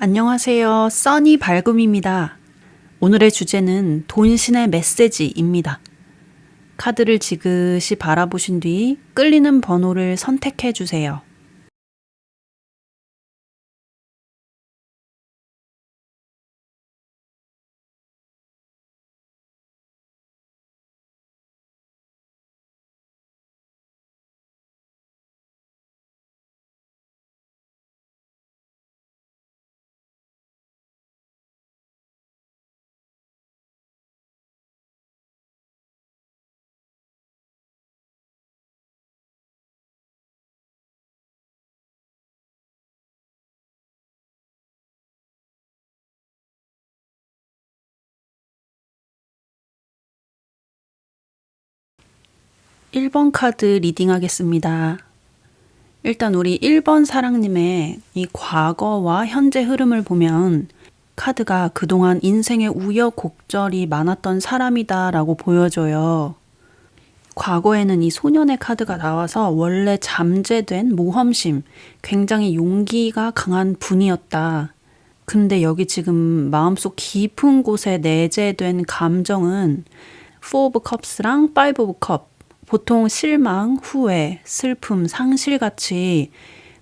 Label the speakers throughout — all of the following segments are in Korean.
Speaker 1: 안녕하세요. 써니 발금입니다. 오늘의 주제는 돈신의 메시지입니다. 카드를 지그시 바라보신 뒤 끌리는 번호를 선택해 주세요. (1번) 카드 리딩하겠습니다. 일단 우리 1번 사랑님의 이 과거와 현재 흐름을 보면 카드가 그동안 인생의 우여곡절이 많았던 사람이다 라고 보여져요. 과거에는 이 소년의 카드가 나와서 원래 잠재된 모험심, 굉장히 용기가 강한 분이었다. 근데 여기 지금 마음속 깊은 곳에 내재된 감정은 Four of Cups랑 Five of Cup, 보통 실망, 후회, 슬픔, 상실같이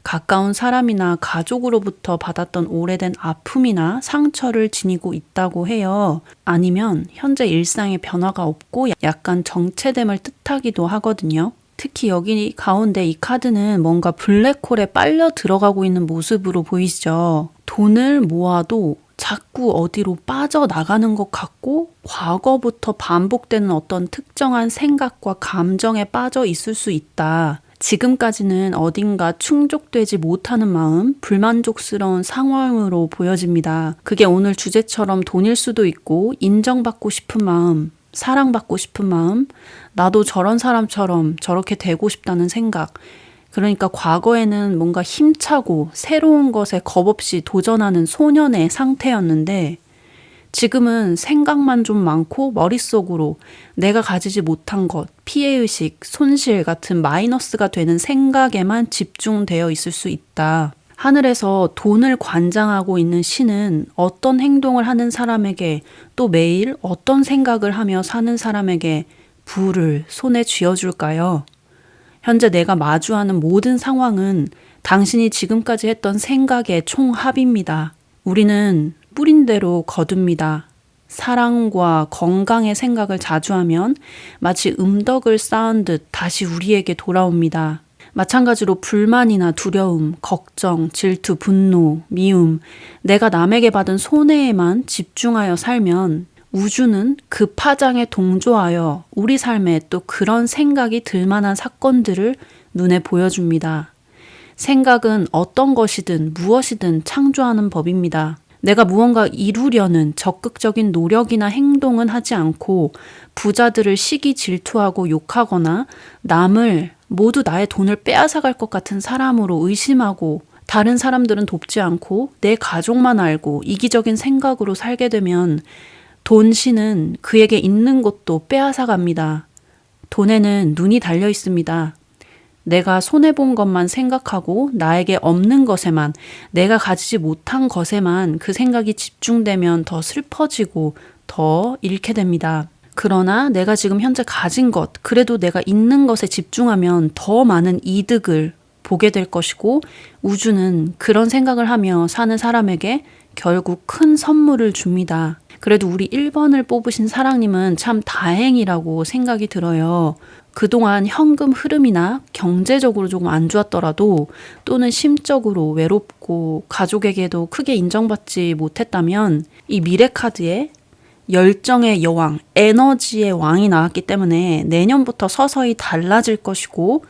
Speaker 1: 가까운 사람이나 가족으로부터 받았던 오래된 아픔이나 상처를 지니고 있다고 해요. 아니면 현재 일상에 변화가 없고 약간 정체됨을 뜻하기도 하거든요. 특히 여기 가운데 이 카드는 뭔가 블랙홀에 빨려 들어가고 있는 모습으로 보이시죠? 돈을 모아도 자꾸 어디로 빠져나가는 것 같고 과거부터 반복되는 어떤 특정한 생각과 감정에 빠져 있을 수 있다. 지금까지는 어딘가 충족되지 못하는 마음, 불만족스러운 상황으로 보여집니다. 그게 오늘 주제처럼 돈일 수도 있고 인정받고 싶은 마음, 사랑받고 싶은 마음, 나도 저런 사람처럼 저렇게 되고 싶다는 생각. 그러니까 과거에는 뭔가 힘차고 새로운 것에 겁없이 도전하는 소년의 상태였는데 지금은 생각만 좀 많고 머릿속으로 내가 가지지 못한 것, 피해의식, 손실 같은 마이너스가 되는 생각에만 집중되어 있을 수 있다. 하늘에서 돈을 관장하고 있는 신은 어떤 행동을 하는 사람에게 또 매일 어떤 생각을 하며 사는 사람에게 부를 손에 쥐어줄까요? 현재 내가 마주하는 모든 상황은 당신이 지금까지 했던 생각의 총합입니다. 우리는 뿌린 대로 거둡니다. 사랑과 건강의 생각을 자주 하면 마치 음덕을 쌓은 듯 다시 우리에게 돌아옵니다. 마찬가지로 불만이나 두려움, 걱정, 질투, 분노, 미움, 내가 남에게 받은 손해에만 집중하여 살면 우주는 그 파장에 동조하여 우리 삶에 또 그런 생각이 들 만한 사건들을 눈에 보여줍니다. 생각은 어떤 것이든 무엇이든 창조하는 법입니다. 내가 무언가 이루려는 적극적인 노력이나 행동은 하지 않고 부자들을 시기 질투하고 욕하거나 남을 모두 나의 돈을 빼앗아갈 것 같은 사람으로 의심하고 다른 사람들은 돕지 않고 내 가족만 알고 이기적인 생각으로 살게 되면 돈신은 그에게 있는 것도 빼앗아갑니다. 돈에는 눈이 달려 있습니다. 내가 손해본 것만 생각하고 나에게 없는 것에만, 내가 가지지 못한 것에만 그 생각이 집중되면 더 슬퍼지고 더 잃게 됩니다. 그러나 내가 지금 현재 가진 것, 그래도 내가 있는 것에 집중하면 더 많은 이득을 보게 될 것이고 우주는 그런 생각을 하며 사는 사람에게 결국 큰 선물을 줍니다. 그래도 우리 1번을 뽑으신 사랑님은 참 다행이라고 생각이 들어요. 그동안 현금 흐름이나 경제적으로 조금 안 좋았더라도 또는 심적으로 외롭고 가족에게도 크게 인정받지 못했다면 이 미래 카드에 열정의 여왕, 에너지의 왕이 나왔기 때문에 내년부터 서서히 달라질 것이고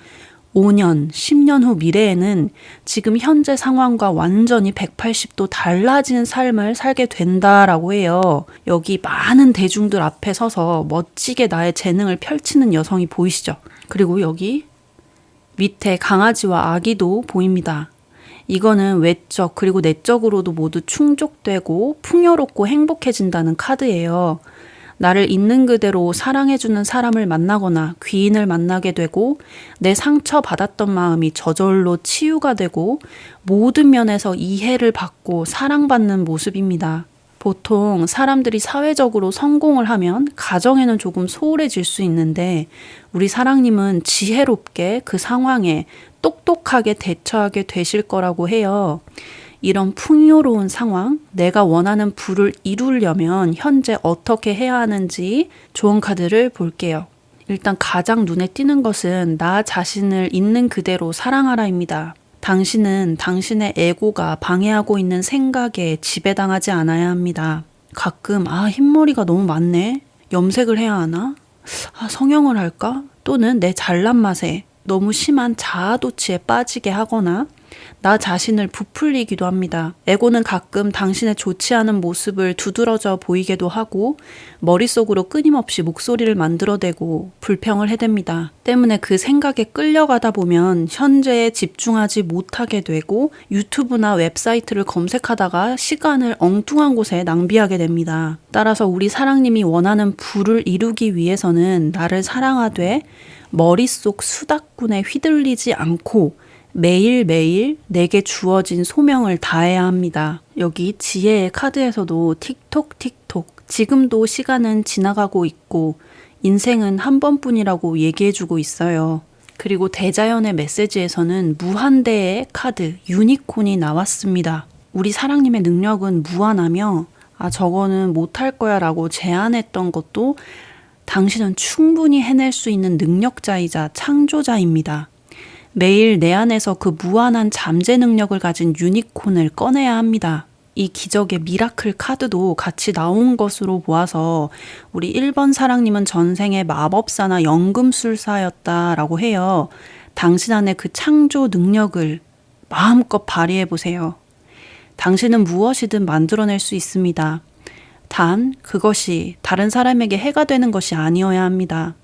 Speaker 1: 5년, 10년 후 미래에는 지금 현재 상황과 완전히 180도 달라진 삶을 살게 된다라고 해요. 여기 많은 대중들 앞에 서서 멋지게 나의 재능을 펼치는 여성이 보이시죠? 그리고 여기 밑에 강아지와 아기도 보입니다. 이거는 외적 그리고 내적으로도 모두 충족되고 풍요롭고 행복해진다는 카드예요. 나를 있는 그대로 사랑해주는 사람을 만나거나 귀인을 만나게 되고 내 상처받았던 마음이 저절로 치유가 되고 모든 면에서 이해를 받고 사랑받는 모습입니다. 보통 사람들이 사회적으로 성공을 하면 가정에는 조금 소홀해질 수 있는데 우리 사랑님은 지혜롭게 그 상황에 똑똑하게 대처하게 되실 거라고 해요. 이런 풍요로운 상황, 내가 원하는 부를 이루려면 현재 어떻게 해야 하는지 좋은 카드를 볼게요. 일단 가장 눈에 띄는 것은 나 자신을 있는 그대로 사랑하라입니다. 당신은 당신의 에고가 방해하고 있는 생각에 지배당하지 않아야 합니다. 가끔 흰머리가 너무 많네? 염색을 해야 하나? 성형을 할까? 또는 내 잘난 맛에 너무 심한 자아도취에 빠지게 하거나 나 자신을 부풀리기도 합니다. 에고는 가끔 당신의 좋지 않은 모습을 두드러져 보이게도 하고 머릿속으로 끊임없이 목소리를 만들어대고 불평을 해댑니다. 때문에 그 생각에 끌려가다 보면 현재에 집중하지 못하게 되고 유튜브나 웹사이트를 검색하다가 시간을 엉뚱한 곳에 낭비하게 됩니다. 따라서 우리 사랑님이 원하는 부를 이루기 위해서는 나를 사랑하되 머릿속 수다꾼에 휘둘리지 않고 매일매일 내게 주어진 소명을 다해야 합니다. 여기 지혜의 카드에서도 틱톡틱톡 지금도 시간은 지나가고 있고 인생은 한 번뿐이라고 얘기해주고 있어요. 그리고 대자연의 메시지에서는 무한대의 카드 유니콘이 나왔습니다. 우리 사랑님의 능력은 무한하며 저거는 못할 거야 라고 제안했던 것도 당신은 충분히 해낼 수 있는 능력자이자 창조자입니다. 매일 내 안에서 그 무한한 잠재 능력을 가진 유니콘을 꺼내야 합니다. 이 기적의 미라클 카드도 같이 나온 것으로 보아서 우리 1번 사랑님은 전생의 마법사나 연금술사였다라고 해요. 당신 안에 그 창조 능력을 마음껏 발휘해 보세요. 당신은 무엇이든 만들어낼 수 있습니다. 단 그것이 다른 사람에게 해가 되는 것이 아니어야 합니다.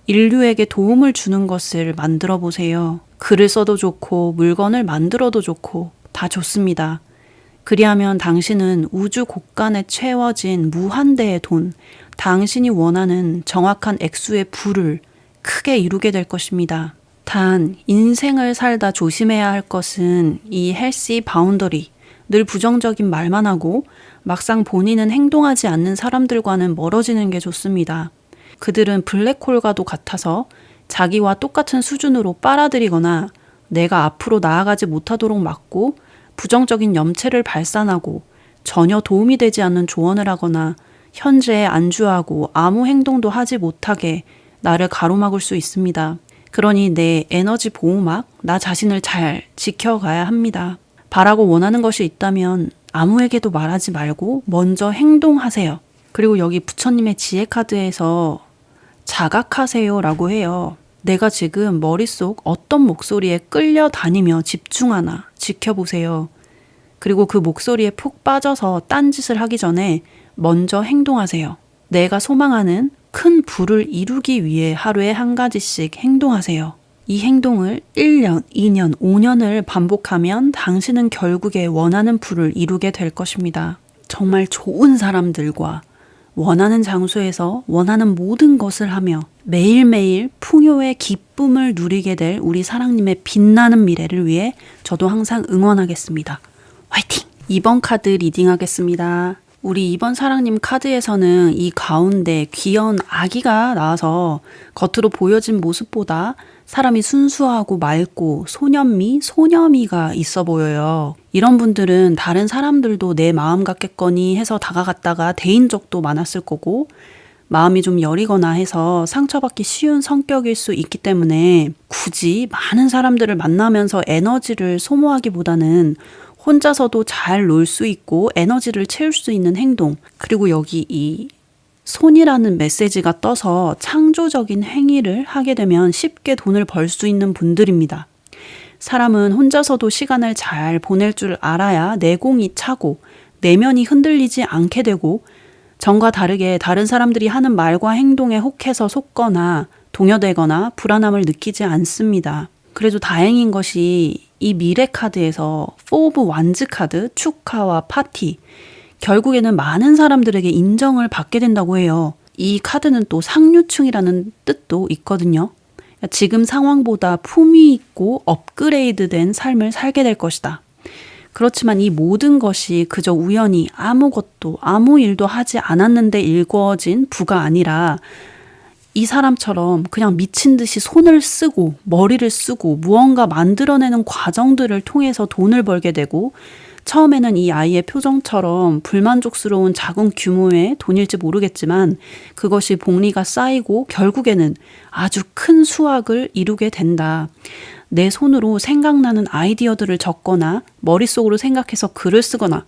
Speaker 1: 인류에게 도움을 주는 것을 만들어 보세요. 글을 써도 좋고 물건을 만들어도 좋고 다 좋습니다. 그리하면 당신은 우주 곳간에 채워진 무한대의 돈, 당신이 원하는 정확한 액수의 부를 크게 이루게 될 것입니다. 단 인생을 살다 조심해야 할 것은 이 헬시 바운더리, 늘 부정적인 말만 하고 막상 본인은 행동하지 않는 사람들과는 멀어지는 게 좋습니다. 그들은 블랙홀과도 같아서 자기와 똑같은 수준으로 빨아들이거나 내가 앞으로 나아가지 못하도록 막고 부정적인 염체를 발산하고 전혀 도움이 되지 않는 조언을 하거나 현재에 안주하고 아무 행동도 하지 못하게 나를 가로막을 수 있습니다. 그러니 내 에너지 보호막, 나 자신을 잘 지켜가야 합니다. 바라고 원하는 것이 있다면 아무에게도 말하지 말고 먼저 행동하세요. 그리고 여기 부처님의 지혜 카드에서 자각하세요 라고 해요. 내가 지금 머릿속 어떤 목소리에 끌려다니며 집중하나 지켜보세요. 그리고 그 목소리에 푹 빠져서 딴짓을 하기 전에 먼저 행동하세요. 내가 소망하는 큰 부를 이루기 위해 하루에 한 가지씩 행동하세요. 이 행동을 1년, 2년, 5년을 반복하면 당신은 결국에 원하는 부를 이루게 될 것입니다. 정말 좋은 사람들과 원하는 장소에서 원하는 모든 것을 하며 매일매일 풍요의 기쁨을 누리게 될 우리 사랑님의 빛나는 미래를 위해 저도 항상 응원하겠습니다. 화이팅! 2번 카드 리딩하겠습니다. 우리 2번 사랑님 카드에서는 이 가운데 귀여운 아기가 나와서 겉으로 보여진 모습보다 사람이 순수하고 맑고 소년미, 소녀미가 있어 보여요. 이런 분들은 다른 사람들도 내 마음 같겠거니 해서 다가갔다가 대인 적도 많았을 거고 마음이 좀 여리거나 해서 상처받기 쉬운 성격일 수 있기 때문에 굳이 많은 사람들을 만나면서 에너지를 소모하기보다는 혼자서도 잘 놀 수 있고 에너지를 채울 수 있는 행동, 그리고 여기 이 손이라는 메시지가 떠서 창조적인 행위를 하게 되면 쉽게 돈을 벌 수 있는 분들입니다. 사람은 혼자서도 시간을 잘 보낼 줄 알아야 내공이 차고 내면이 흔들리지 않게 되고 전과 다르게 다른 사람들이 하는 말과 행동에 혹해서 속거나 동요되거나 불안함을 느끼지 않습니다. 그래도 다행인 것이 이 미래 카드에서 4 오브 완즈 카드, 축하와 파티, 결국에는 많은 사람들에게 인정을 받게 된다고 해요. 이 카드는 또 상류층이라는 뜻도 있거든요. 지금 상황보다 품위 있고 업그레이드된 삶을 살게 될 것이다. 그렇지만 이 모든 것이 그저 우연히 아무것도 아무 일도 하지 않았는데 일궈진 부가 아니라 이 사람처럼 그냥 미친 듯이 손을 쓰고 머리를 쓰고 무언가 만들어내는 과정들을 통해서 돈을 벌게 되고, 처음에는 이 아이의 표정처럼 불만족스러운 작은 규모의 돈일지 모르겠지만 그것이 복리가 쌓이고 결국에는 아주 큰 수확을 이루게 된다. 내 손으로 생각나는 아이디어들을 적거나 머릿속으로 생각해서 글을 쓰거나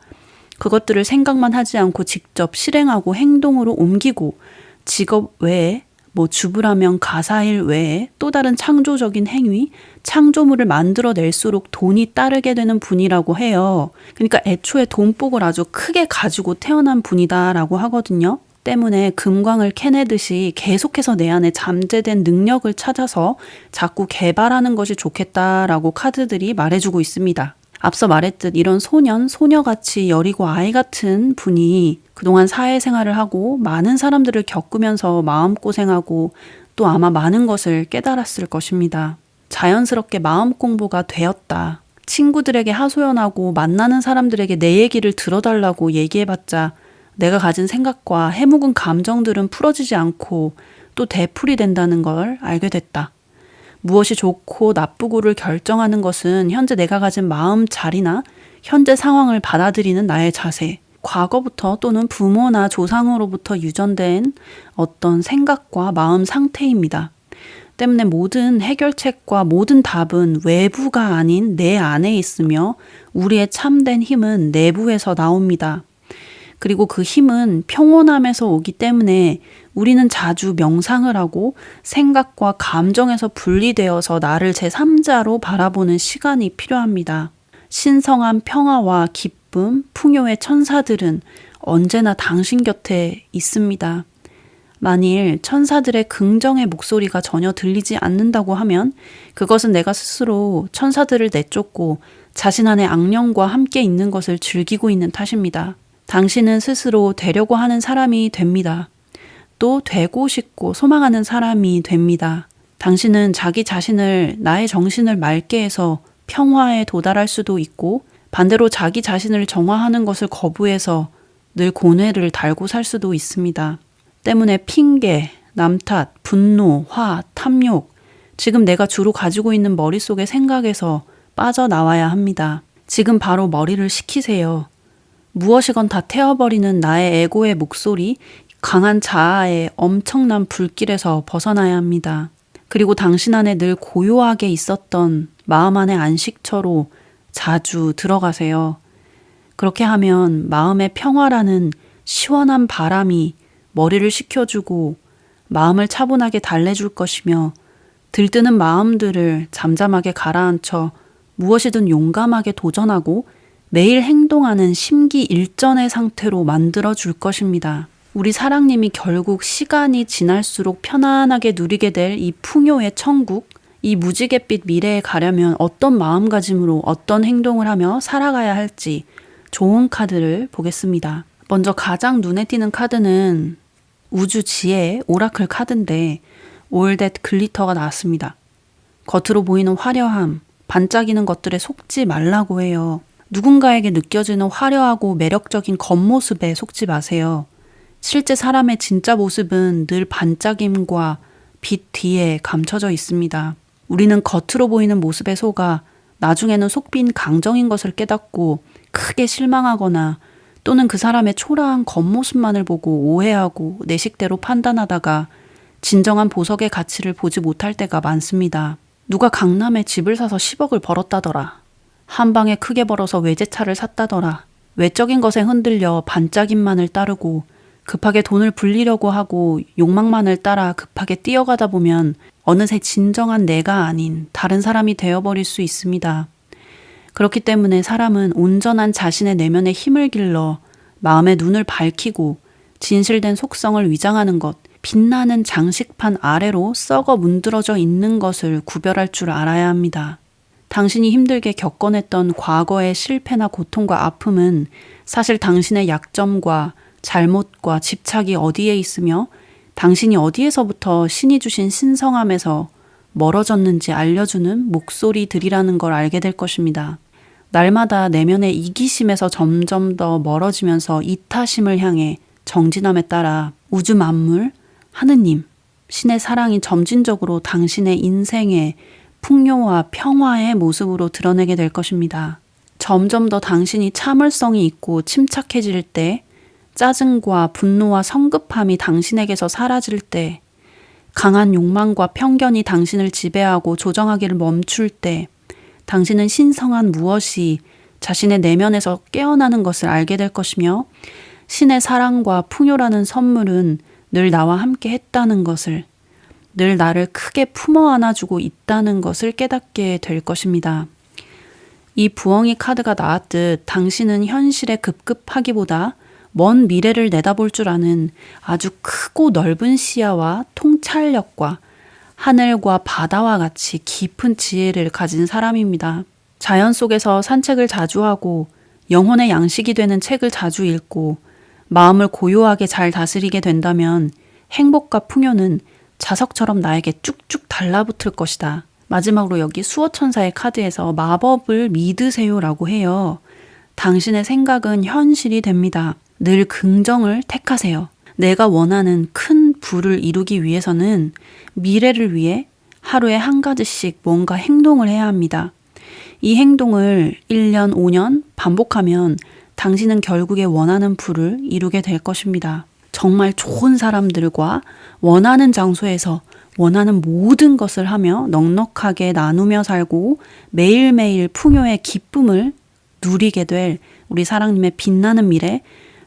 Speaker 1: 그것들을 생각만 하지 않고 직접 실행하고 행동으로 옮기고 직업 외에 주부라면 가사일 외에 또 다른 창조적인 행위, 창조물을 만들어낼수록 돈이 따르게 되는 분이라고 해요. 그러니까 애초에 돈복을 아주 크게 가지고 태어난 분이다라고 하거든요. 때문에 금광을 캐내듯이 계속해서 내 안에 잠재된 능력을 찾아서 자꾸 개발하는 것이 좋겠다라고 카드들이 말해주고 있습니다. 앞서 말했듯 이런 소년, 소녀같이 여리고 아이 같은 분이 그동안 사회생활을 하고 많은 사람들을 겪으면서 마음고생하고 또 아마 많은 것을 깨달았을 것입니다. 자연스럽게 마음 공부가 되었다. 친구들에게 하소연하고 만나는 사람들에게 내 얘기를 들어달라고 얘기해봤자 내가 가진 생각과 해묵은 감정들은 풀어지지 않고 또 되풀이 된다는 걸 알게 됐다. 무엇이 좋고 나쁘고를 결정하는 것은 현재 내가 가진 마음 자리나 현재 상황을 받아들이는 나의 자세, 과거부터 또는 부모나 조상으로부터 유전된 어떤 생각과 마음 상태입니다. 때문에 모든 해결책과 모든 답은 외부가 아닌 내 안에 있으며 우리의 참된 힘은 내부에서 나옵니다. 그리고 그 힘은 평온함에서 오기 때문에 우리는 자주 명상을 하고 생각과 감정에서 분리되어서 나를 제3자로 바라보는 시간이 필요합니다. 신성한 평화와 기쁨, 풍요의 천사들은 언제나 당신 곁에 있습니다. 만일 천사들의 긍정의 목소리가 전혀 들리지 않는다고 하면 그것은 내가 스스로 천사들을 내쫓고 자신 안의 악령과 함께 있는 것을 즐기고 있는 탓입니다. 당신은 스스로 되려고 하는 사람이 됩니다. 또 되고 싶고 소망하는 사람이 됩니다. 당신은 자기 자신을, 나의 정신을 맑게 해서 평화에 도달할 수도 있고 반대로 자기 자신을 정화하는 것을 거부해서 늘 고뇌를 달고 살 수도 있습니다. 때문에 핑계, 남 탓, 분노, 화, 탐욕, 지금 내가 주로 가지고 있는 머릿속의 생각에서 빠져나와야 합니다. 지금 바로 머리를 식히세요. 무엇이건 다 태워버리는 나의 에고의 목소리, 강한 자아의 엄청난 불길에서 벗어나야 합니다. 그리고 당신 안에 늘 고요하게 있었던 마음 안의 안식처로 자주 들어가세요. 그렇게 하면 마음의 평화라는 시원한 바람이 머리를 식혀주고 마음을 차분하게 달래줄 것이며 들뜨는 마음들을 잠잠하게 가라앉혀 무엇이든 용감하게 도전하고 매일 행동하는 심기일전의 상태로 만들어줄 것입니다. 우리 사랑님이 결국 시간이 지날수록 편안하게 누리게 될 이 풍요의 천국, 이 무지갯빛 미래에 가려면 어떤 마음가짐으로 어떤 행동을 하며 살아가야 할지 좋은 카드를 보겠습니다. 먼저 가장 눈에 띄는 카드는 우주 지혜의 오라클 카드인데 All That Glitter가 나왔습니다. 겉으로 보이는 화려함, 반짝이는 것들에 속지 말라고 해요. 누군가에게 느껴지는 화려하고 매력적인 겉모습에 속지 마세요. 실제 사람의 진짜 모습은 늘 반짝임과 빛 뒤에 감춰져 있습니다. 우리는 겉으로 보이는 모습에 속아 나중에는 속빈 강정인 것을 깨닫고 크게 실망하거나 또는 그 사람의 초라한 겉모습만을 보고 오해하고 내 식대로 판단하다가 진정한 보석의 가치를 보지 못할 때가 많습니다. 누가 강남에 집을 사서 10억을 벌었다더라. 한 방에 크게 벌어서 외제차를 샀다더라. 외적인 것에 흔들려 반짝임만을 따르고 급하게 돈을 불리려고 하고 욕망만을 따라 급하게 뛰어가다 보면 어느새 진정한 내가 아닌 다른 사람이 되어버릴 수 있습니다. 그렇기 때문에 사람은 온전한 자신의 내면의 힘을 길러 마음의 눈을 밝히고 진실된 속성을 위장하는 것, 빛나는 장식판 아래로 썩어 문드러져 있는 것을 구별할 줄 알아야 합니다. 당신이 힘들게 겪어냈던 과거의 실패나 고통과 아픔은 사실 당신의 약점과 잘못과 집착이 어디에 있으며 당신이 어디에서부터 신이 주신 신성함에서 멀어졌는지 알려주는 목소리들이라는 걸 알게 될 것입니다. 날마다 내면의 이기심에서 점점 더 멀어지면서 이타심을 향해 정진함에 따라 우주 만물, 하느님, 신의 사랑이 점진적으로 당신의 인생의 풍요와 평화의 모습으로 드러내게 될 것입니다. 점점 더 당신이 참을성이 있고 침착해질 때, 짜증과 분노와 성급함이 당신에게서 사라질 때, 강한 욕망과 편견이 당신을 지배하고 조정하기를 멈출 때, 당신은 신성한 무엇이 자신의 내면에서 깨어나는 것을 알게 될 것이며, 신의 사랑과 풍요라는 선물은 늘 나와 함께 했다는 것을, 늘 나를 크게 품어 안아주고 있다는 것을 깨닫게 될 것입니다. 이 부엉이 카드가 나왔듯 당신은 현실에 급급하기보다 먼 미래를 내다볼 줄 아는 아주 크고 넓은 시야와 통찰력과 하늘과 바다와 같이 깊은 지혜를 가진 사람입니다. 자연 속에서 산책을 자주 하고 영혼의 양식이 되는 책을 자주 읽고 마음을 고요하게 잘 다스리게 된다면 행복과 풍요는 자석처럼 나에게 쭉쭉 달라붙을 것이다. 마지막으로 여기 수호천사의 카드에서 마법을 믿으세요라고 해요. 당신의 생각은 현실이 됩니다. 늘 긍정을 택하세요. 내가 원하는 큰 부를 이루기 위해서는 미래를 위해 하루에 한 가지씩 뭔가 행동을 해야 합니다. 이 행동을 1년, 5년 반복하면 당신은 결국에 원하는 부를 이루게 될 것입니다. 정말 좋은 사람들과 원하는 장소에서 원하는 모든 것을 하며 넉넉하게 나누며 살고 매일매일 풍요의 기쁨을 누리게 될 우리 사랑님의 빛나는 미래,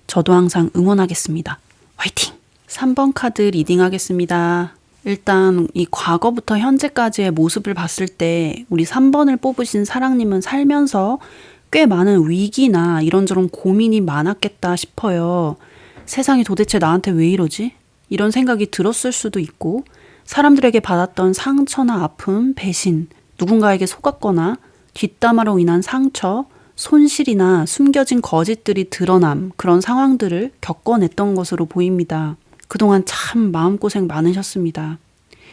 Speaker 1: 저도 항상 응원하겠습니다. 화이팅! 3번 카드 리딩 하겠습니다. 일단 이 과거부터 현재까지의 모습을 봤을 때 우리 3번을 뽑으신 사랑님은 살면서 꽤 많은 위기나 이런저런 고민이 많았겠다 싶어요. 세상이 도대체 나한테 왜 이러지? 이런 생각이 들었을 수도 있고, 사람들에게 받았던 상처나 아픔, 배신, 누군가에게 속았거나 뒷담화로 인한 상처, 손실이나 숨겨진 거짓들이 드러남, 그런 상황들을 겪어냈던 것으로 보입니다. 그동안 참 마음고생 많으셨습니다.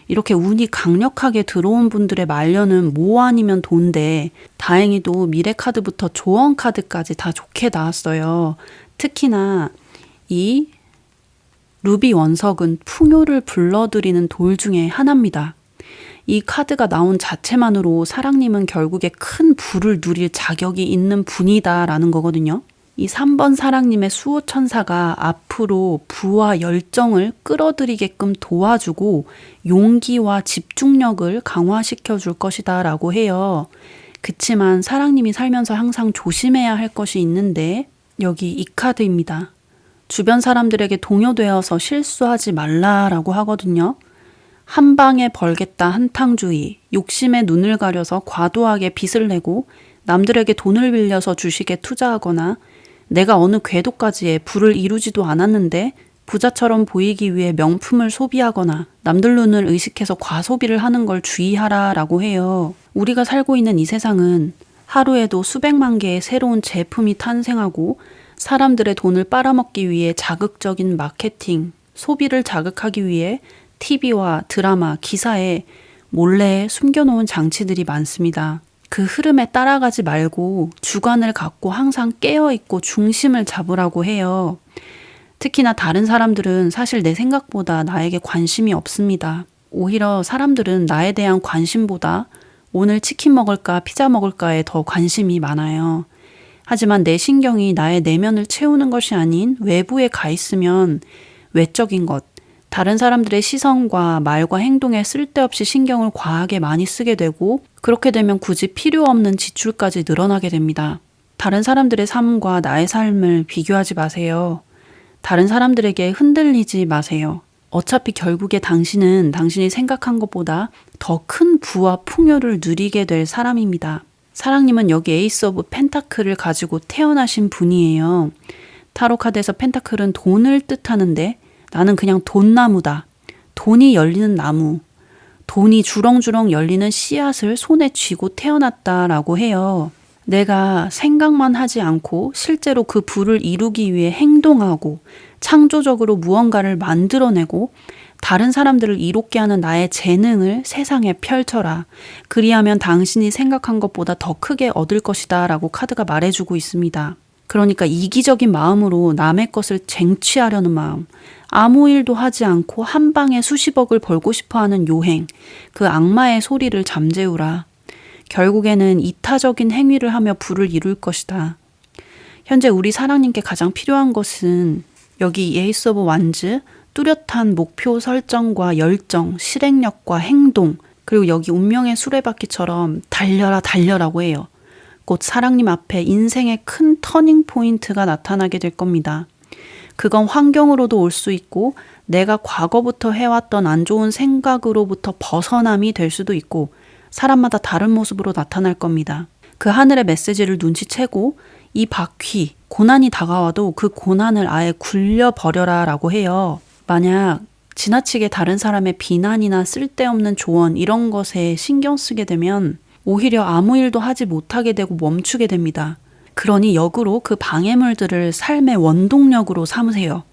Speaker 1: 이렇게 운이 강력하게 들어온 분들의 말년은 뭐 아니면 돈데, 다행히도 미래 카드부터 조언 카드까지 다 좋게 나왔어요. 특히나 이 루비 원석은 풍요를 불러들이는 돌 중에 하나입니다. 이 카드가 나온 자체만으로 사랑님은 결국에 큰 부를 누릴 자격이 있는 분이다라는 거거든요. 이 3번 사랑님의 수호천사가 앞으로 부와 열정을 끌어들이게끔 도와주고 용기와 집중력을 강화시켜 줄 것이다 라고 해요. 그치만 사랑님이 살면서 항상 조심해야 할 것이 있는데, 여기 이 카드입니다. 주변 사람들에게 동요되어서 실수하지 말라라고 하거든요. 한 방에 벌겠다 한탕주의, 욕심에 눈을 가려서 과도하게 빚을 내고 남들에게 돈을 빌려서 주식에 투자하거나 내가 어느 궤도까지의 부를 이루지도 않았는데 부자처럼 보이기 위해 명품을 소비하거나 남들 눈을 의식해서 과소비를 하는 걸 주의하라라고 해요. 우리가 살고 있는 이 세상은 하루에도 수백만 개의 새로운 제품이 탄생하고 사람들의 돈을 빨아먹기 위해 자극적인 마케팅, 소비를 자극하기 위해 TV와 드라마, 기사에 몰래 숨겨놓은 장치들이 많습니다. 그 흐름에 따라가지 말고 주관을 갖고 항상 깨어있고 중심을 잡으라고 해요. 특히나 다른 사람들은 사실 내 생각보다 나에게 관심이 없습니다. 오히려 사람들은 나에 대한 관심보다 오늘 치킨 먹을까 피자 먹을까에 더 관심이 많아요. 하지만 내 신경이 나의 내면을 채우는 것이 아닌 외부에 가 있으면 외적인 것, 다른 사람들의 시선과 말과 행동에 쓸데없이 신경을 과하게 많이 쓰게 되고, 그렇게 되면 굳이 필요 없는 지출까지 늘어나게 됩니다. 다른 사람들의 삶과 나의 삶을 비교하지 마세요. 다른 사람들에게 흔들리지 마세요. 어차피 결국에 당신은 당신이 생각한 것보다 더 큰 부와 풍요를 누리게 될 사람입니다. 사랑님은 여기 에이스 오브 펜타클을 가지고 태어나신 분이에요. 타로 카드에서 펜타클은 돈을 뜻하는데 나는 그냥 돈나무다. 돈이 열리는 나무. 돈이 주렁주렁 열리는 씨앗을 손에 쥐고 태어났다라고 해요. 내가 생각만 하지 않고 실제로 그 부를 이루기 위해 행동하고 창조적으로 무언가를 만들어내고 다른 사람들을 이롭게 하는 나의 재능을 세상에 펼쳐라. 그리하면 당신이 생각한 것보다 더 크게 얻을 것이다 라고 카드가 말해주고 있습니다. 그러니까 이기적인 마음으로 남의 것을 쟁취하려는 마음, 아무 일도 하지 않고 한 방에 수십억을 벌고 싶어하는 요행, 그 악마의 소리를 잠재우라. 결국에는 이타적인 행위를 하며 부를 이룰 것이다. 현재 우리 사랑님께 가장 필요한 것은 여기 에이스 오브 완즈, 뚜렷한 목표 설정과 열정, 실행력과 행동, 그리고 여기 운명의 수레바퀴처럼 달려라 달려라고 해요. 곧 사랑님 앞에 인생의 큰 터닝 포인트가 나타나게 될 겁니다. 그건 환경으로도 올 수 있고 내가 과거부터 해왔던 안 좋은 생각으로부터 벗어남이 될 수도 있고 사람마다 다른 모습으로 나타날 겁니다. 그 하늘의 메시지를 눈치채고 이 바퀴, 고난이 다가와도 그 고난을 아예 굴려버려라 라고 해요. 만약 지나치게 다른 사람의 비난이나 쓸데없는 조언 이런 것에 신경 쓰게 되면 오히려 아무 일도 하지 못하게 되고 멈추게 됩니다. 그러니 역으로 그 방해물들을 삶의 원동력으로 삼으세요.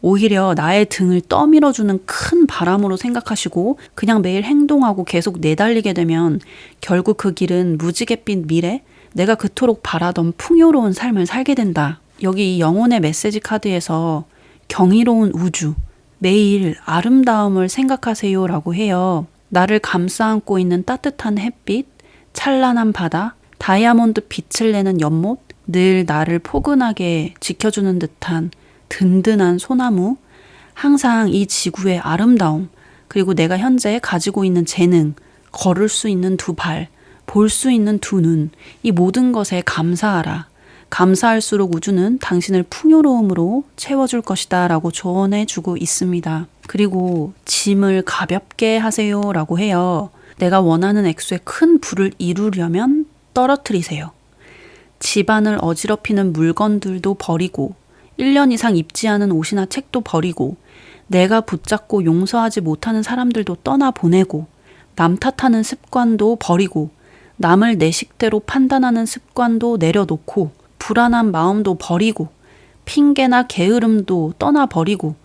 Speaker 1: 오히려 나의 등을 떠밀어주는 큰 바람으로 생각하시고 그냥 매일 행동하고 계속 내달리게 되면 결국 그 길은 무지갯빛 미래, 내가 그토록 바라던 풍요로운 삶을 살게 된다. 여기 이 영혼의 메시지 카드에서 경이로운 우주, 매일 아름다움을 생각하세요 라고 해요. 나를 감싸 안고 있는 따뜻한 햇빛, 찬란한 바다, 다이아몬드 빛을 내는 연못, 늘 나를 포근하게 지켜주는 듯한 든든한 소나무, 항상 이 지구의 아름다움, 그리고 내가 현재 가지고 있는 재능, 걸을 수 있는 두 발, 볼 수 있는 두 눈, 이 모든 것에 감사하라. 감사할수록 우주는 당신을 풍요로움으로 채워줄 것이다 라고 조언해 주고 있습니다. 그리고 짐을 가볍게 하세요 라고 해요. 내가 원하는 액수의 큰 부를 이루려면 떨어뜨리세요. 집안을 어지럽히는 물건들도 버리고 1년 이상 입지 않은 옷이나 책도 버리고 내가 붙잡고 용서하지 못하는 사람들도 떠나보내고 남 탓하는 습관도 버리고 남을 내 식대로 판단하는 습관도 내려놓고 불안한 마음도 버리고 핑계나 게으름도 떠나버리고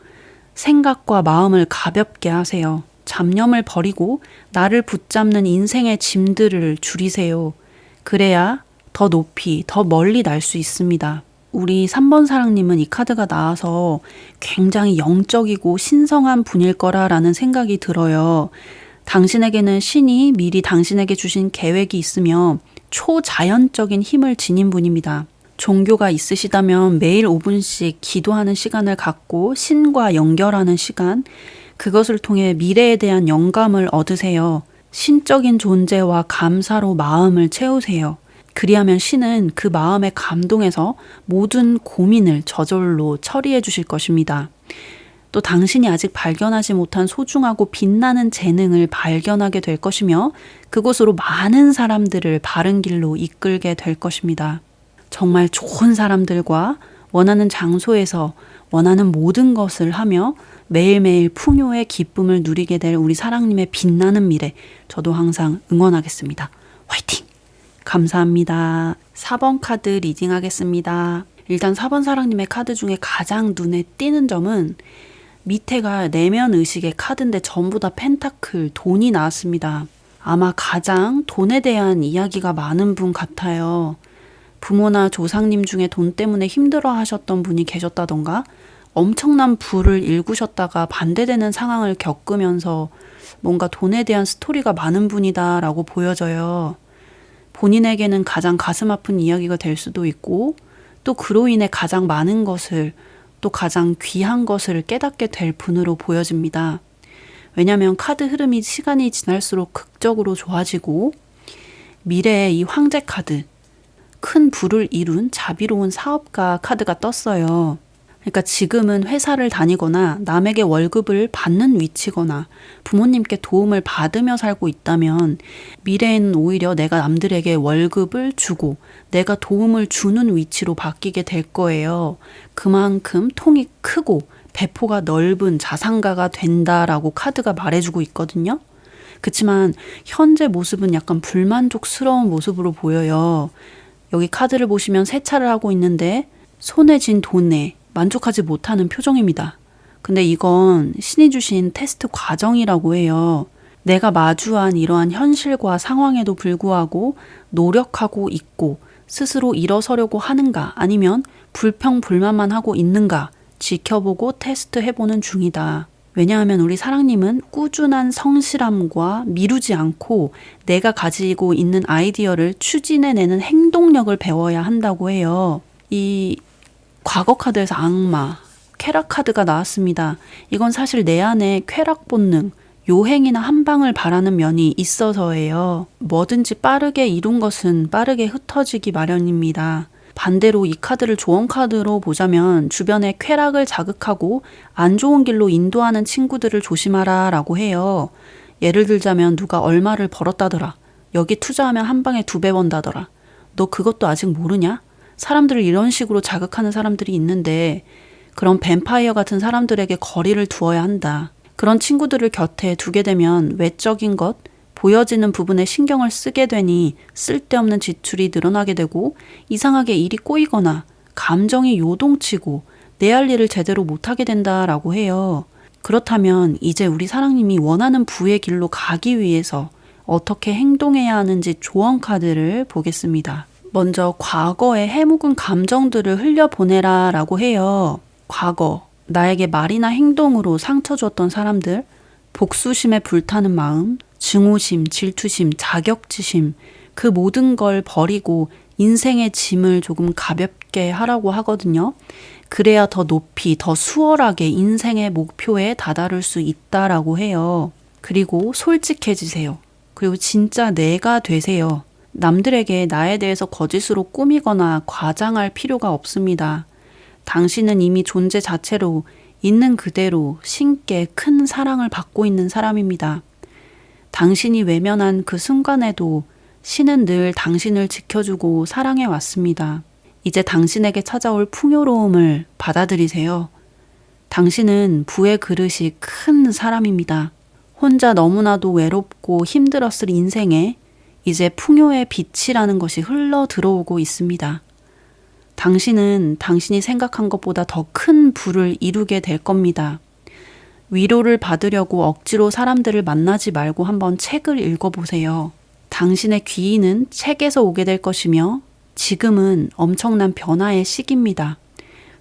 Speaker 1: 생각과 마음을 가볍게 하세요. 잡념을 버리고 나를 붙잡는 인생의 짐들을 줄이세요. 그래야 더 높이, 더 멀리 날 수 있습니다. 우리 3번 사랑님은 이 카드가 나와서 굉장히 영적이고 신성한 분일 거라라는 생각이 들어요. 당신에게는 신이 미리 당신에게 주신 계획이 있으며 초자연적인 힘을 지닌 분입니다. 종교가 있으시다면 매일 5분씩 기도하는 시간을 갖고 신과 연결하는 시간, 그것을 통해 미래에 대한 영감을 얻으세요. 신적인 존재와 감사로 마음을 채우세요. 그리하면 신은 그 마음의 감동에서 모든 고민을 저절로 처리해 주실 것입니다. 또 당신이 아직 발견하지 못한 소중하고 빛나는 재능을 발견하게 될 것이며 그곳으로 많은 사람들을 바른 길로 이끌게 될 것입니다. 정말 좋은 사람들과 원하는 장소에서 원하는 모든 것을 하며 매일매일 풍요의 기쁨을 누리게 될 우리 사랑님의 빛나는 미래, 저도 항상 응원하겠습니다. 화이팅! 감사합니다. 4번 카드 리딩 하겠습니다. 일단 4번 사랑님의 카드 중에 가장 눈에 띄는 점은 밑에가 내면 의식의 카드인데 전부 다 펜타클, 돈이 나왔습니다. 아마 가장 돈에 대한 이야기가 많은 분 같아요. 부모나 조상님 중에 돈 때문에 힘들어 하셨던 분이 계셨다던가 엄청난 부를 일구셨다가 반대되는 상황을 겪으면서 뭔가 돈에 대한 스토리가 많은 분이다라고 보여져요. 본인에게는 가장 가슴 아픈 이야기가 될 수도 있고 또 그로 인해 가장 많은 것을 또 가장 귀한 것을 깨닫게 될 분으로 보여집니다. 왜냐하면 카드 흐름이 시간이 지날수록 극적으로 좋아지고 미래의 이 황제 카드, 큰 부를 이룬 자비로운 사업가 카드가 떴어요. 그러니까 지금은 회사를 다니거나 남에게 월급을 받는 위치거나 부모님께 도움을 받으며 살고 있다면 미래에는 오히려 내가 남들에게 월급을 주고 내가 도움을 주는 위치로 바뀌게 될 거예요. 그만큼 통이 크고 배포가 넓은 자산가가 된다라고 카드가 말해주고 있거든요. 그치만 현재 모습은 약간 불만족스러운 모습으로 보여요. 여기 카드를 보시면 세차를 하고 있는데 손에 쥔 돈에 만족하지 못하는 표정입니다. 근데 이건 신이 주신 테스트 과정이라고 해요. 내가 마주한 이러한 현실과 상황에도 불구하고 노력하고 있고 스스로 일어서려고 하는가 아니면 불평불만만 하고 있는가 지켜보고 테스트해보는 중이다. 왜냐하면 우리 사랑님은 꾸준한 성실함과 미루지 않고 내가 가지고 있는 아이디어를 추진해내는 행동력을 배워야 한다고 해요. 이 과거 카드에서 악마, 쾌락 카드가 나왔습니다. 이건 사실 내 안에 쾌락 본능, 요행이나 한방을 바라는 면이 있어서예요. 뭐든지 빠르게 이룬 것은 빠르게 흩어지기 마련입니다. 반대로 이 카드를 조언 카드로 보자면 주변에 쾌락을 자극하고 안 좋은 길로 인도하는 친구들을 조심하라 라고 해요. 예를 들자면 누가 얼마를 벌었다더라. 여기 투자하면 한 방에 2배 번다더라. 너 그것도 아직 모르냐? 사람들을 이런 식으로 자극하는 사람들이 있는데 그런 뱀파이어 같은 사람들에게 거리를 두어야 한다. 그런 친구들을 곁에 두게 되면 외적인 것, 보여지는 부분에 신경을 쓰게 되니 쓸데없는 지출이 늘어나게 되고 이상하게 일이 꼬이거나 감정이 요동치고 내 할 일을 제대로 못하게 된다라고 해요. 그렇다면 이제 우리 사랑님이 원하는 부의 길로 가기 위해서 어떻게 행동해야 하는지 조언 카드를 보겠습니다. 먼저 과거의 해묵은 감정들을 흘려보내라 라고 해요. 과거, 나에게 말이나 행동으로 상처 줬던 사람들, 복수심에 불타는 마음, 증오심, 질투심, 자격지심, 그 모든 걸 버리고 인생의 짐을 조금 가볍게 하라고 하거든요. 그래야 더 높이, 더 수월하게 인생의 목표에 다다를 수 있다라고 해요. 그리고 솔직해지세요. 그리고 진짜 내가 되세요. 남들에게 나에 대해서 거짓으로 꾸미거나 과장할 필요가 없습니다. 당신은 이미 존재 자체로 있는 그대로 신께 큰 사랑을 받고 있는 사람입니다. 당신이 외면한 그 순간에도 신은 늘 당신을 지켜주고 사랑해 왔습니다. 이제 당신에게 찾아올 풍요로움을 받아들이세요. 당신은 부의 그릇이 큰 사람입니다. 혼자 너무나도 외롭고 힘들었을 인생에 이제 풍요의 빛이라는 것이 흘러 들어오고 있습니다. 당신은 당신이 생각한 것보다 더 큰 부를 이루게 될 겁니다. 위로를 받으려고 억지로 사람들을 만나지 말고 한번 책을 읽어보세요. 당신의 귀인은 책에서 오게 될 것이며 지금은 엄청난 변화의 시기입니다.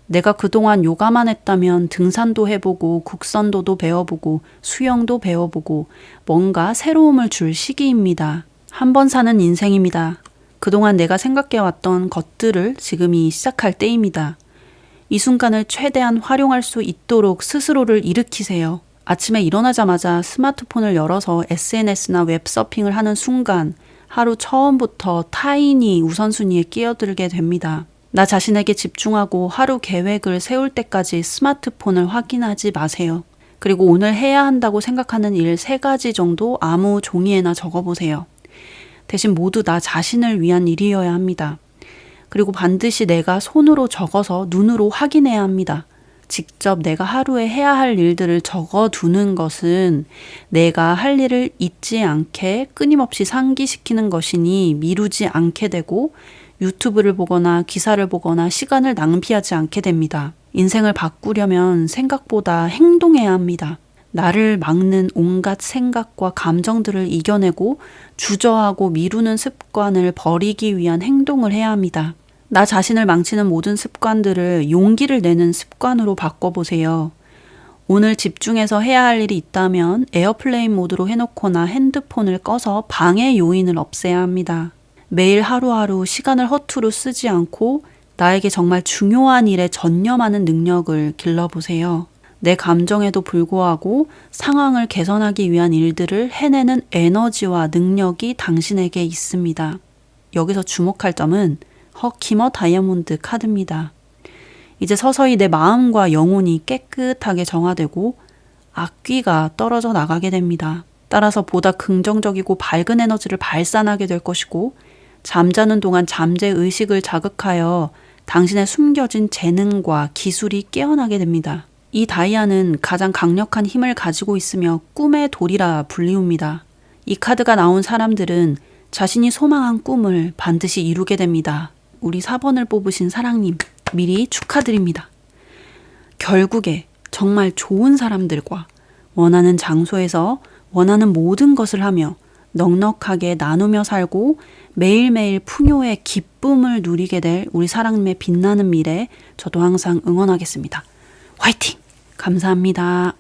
Speaker 1: 내가 그동안 요가만 했다면 등산도 해보고 국선도도 배워보고 수영도 배워보고 뭔가 새로움을 줄 시기입니다. 한 번 사는 인생입니다. 그동안 내가 생각해왔던 것들을 지금이 시작할 때입니다. 이 순간을 최대한 활용할 수 있도록 스스로를 일으키세요. 아침에 일어나자마자 스마트폰을 열어서 SNS나 웹서핑을 하는 순간 하루 처음부터 타인이 우선순위에 끼어들게 됩니다. 나 자신에게 집중하고 하루 계획을 세울 때까지 스마트폰을 확인하지 마세요. 그리고 오늘 해야 한다고 생각하는 일 3가지 정도 아무 종이에나 적어보세요. 대신 모두 나 자신을 위한 일이어야 합니다. 그리고 반드시 내가 손으로 적어서 눈으로 확인해야 합니다. 직접 내가 하루에 해야 할 일들을 적어두는 것은 내가 할 일을 잊지 않게 끊임없이 상기시키는 것이니 미루지 않게 되고 유튜브를 보거나 기사를 보거나 시간을 낭비하지 않게 됩니다. 인생을 바꾸려면 생각보다 행동해야 합니다. 나를 막는 온갖 생각과 감정들을 이겨내고 주저하고 미루는 습관을 버리기 위한 행동을 해야 합니다. 나 자신을 망치는 모든 습관들을 용기를 내는 습관으로 바꿔보세요. 오늘 집중해서 해야 할 일이 있다면 에어플레인 모드로 해놓거나 핸드폰을 꺼서 방해 요인을 없애야 합니다. 매일 하루하루 시간을 허투루 쓰지 않고 나에게 정말 중요한 일에 전념하는 능력을 길러보세요. 내 감정에도 불구하고 상황을 개선하기 위한 일들을 해내는 에너지와 능력이 당신에게 있습니다. 여기서 주목할 점은 허키머 다이아몬드 카드입니다. 이제 서서히 내 마음과 영혼이 깨끗하게 정화되고 악귀가 떨어져 나가게 됩니다. 따라서 보다 긍정적이고 밝은 에너지를 발산하게 될 것이고 잠자는 동안 잠재의식을 자극하여 당신의 숨겨진 재능과 기술이 깨어나게 됩니다. 이 다이아는 가장 강력한 힘을 가지고 있으며 꿈의 돌이라 불리웁니다. 이 카드가 나온 사람들은 자신이 소망한 꿈을 반드시 이루게 됩니다. 우리 4번을 뽑으신 사랑님, 미리 축하드립니다. 결국에 정말 좋은 사람들과 원하는 장소에서 원하는 모든 것을 하며 넉넉하게 나누며 살고 매일매일 풍요의 기쁨을 누리게 될 우리 사랑님의 빛나는 미래 저도 항상 응원하겠습니다. 화이팅! 감사합니다.